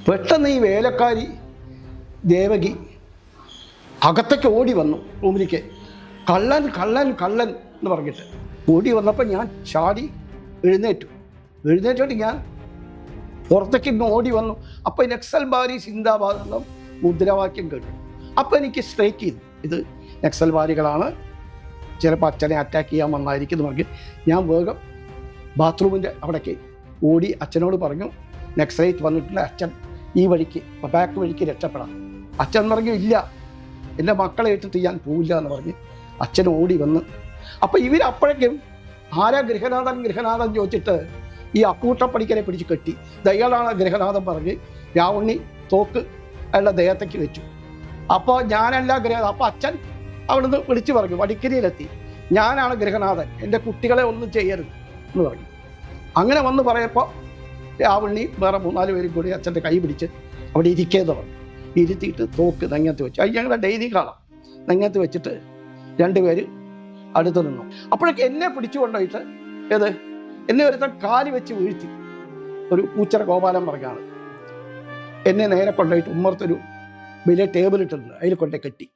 പെട്ടെന്ന് ഈ വേലക്കാരി ദേവകി അകത്തേക്ക് ഓടി വന്നു റൂമിലേക്ക്. കള്ളൻ കള്ളൻ കള്ളൻ എന്ന് പറഞ്ഞിട്ട് ഓടി വന്നപ്പോൾ ഞാൻ ചാടി എഴുന്നേറ്റിട്ട് ഞാൻ പുറത്തേക്ക് ഇന്ന് ഓടി വന്നു. അപ്പോൾ നക്സൽബാരി സിന്ദാബാദ് എന്ന മുദ്രാവാക്യം കേട്ടു. അപ്പോൾ എനിക്ക് സ്ട്രൈക്ക് ചെയ്തു, ഇത് നക്സൽബാരികളാണ്, ചിലപ്പോൾ അച്ഛനെ അറ്റാക്ക് ചെയ്യാൻ വന്നായിരിക്കും എന്ന് പറഞ്ഞ് ഞാൻ വേഗം ബാത്റൂമിൻ്റെ അവിടേക്ക് ഓടി അച്ഛനോട് പറഞ്ഞു, നക്സലൈറ്റ് വന്നിട്ടുണ്ട്, അച്ഛൻ ഈ വഴിക്ക് ബാക്ക് വഴിക്ക് രക്ഷപ്പെടാം. അച്ഛൻ പറഞ്ഞു, ഇല്ല, എൻ്റെ മക്കളെ ഇട്ടിട്ട് ഞാൻ പോവില്ല എന്ന് പറഞ്ഞ് അച്ഛൻ ഓടി വന്ന്. അപ്പോൾ ഇവരപ്പോഴേക്കും ആരാ ഗൃഹനാഥൻ ചോദിച്ചിട്ട് ഈ അക്കൂട്ടപ്പണിക്കരെ പിടിച്ച് കെട്ടി. ദയാളാണ് ഗൃഹനാഥൻ പറഞ്ഞ് രാവണി തോക്ക് അയാളുടെ ദേഹത്തേക്ക് വെച്ചു. അപ്പോൾ ഞാനല്ല ഗൃഹനാഥൻ. അപ്പോൾ അച്ഛൻ അവിടുന്ന് വിളിച്ചു പറഞ്ഞു, വടിക്കരിയിലെത്തി, ഞാനാണ് ഗൃഹനാഥൻ, എൻ്റെ കുട്ടികളെ ഒന്നും ചെയ്യരുത് എന്ന് പറഞ്ഞു. അങ്ങനെ വന്ന് പറയപ്പോൾ രാവണി വേറെ 3-4 പേരും കൂടി അച്ഛൻ്റെ കൈ പിടിച്ച് അവിടെ ഇരിക്കേന്ന് പറഞ്ഞു. ഇരുത്തിയിട്ട് തോക്ക് നെഞ്ഞത്ത് വെച്ചു. അത് ഞങ്ങളുടെ ഡെയിലി കാണാം. നെഞ്ഞത്ത് വെച്ചിട്ട് 2 പേര് അടുത്ത് നിന്നു. അപ്പോഴേക്ക് എന്നെ പിടിച്ചു കൊണ്ടുപോയിട്ട് എന്നെ ഒരുത്തൻ കാല് വെച്ച് വീഴ്ത്തി. ഒരു പൂച്ചറ ഗോപാലൻ പറഞ്ഞാണ്. എന്നെ നേരെ കൊണ്ടുപോയിട്ട് ഉമ്മർത്തൊരു വലിയ ടേബിൾ ഇട്ടിട്ടുണ്ട്, അതിൽ കൊണ്ടേ കെട്ടി.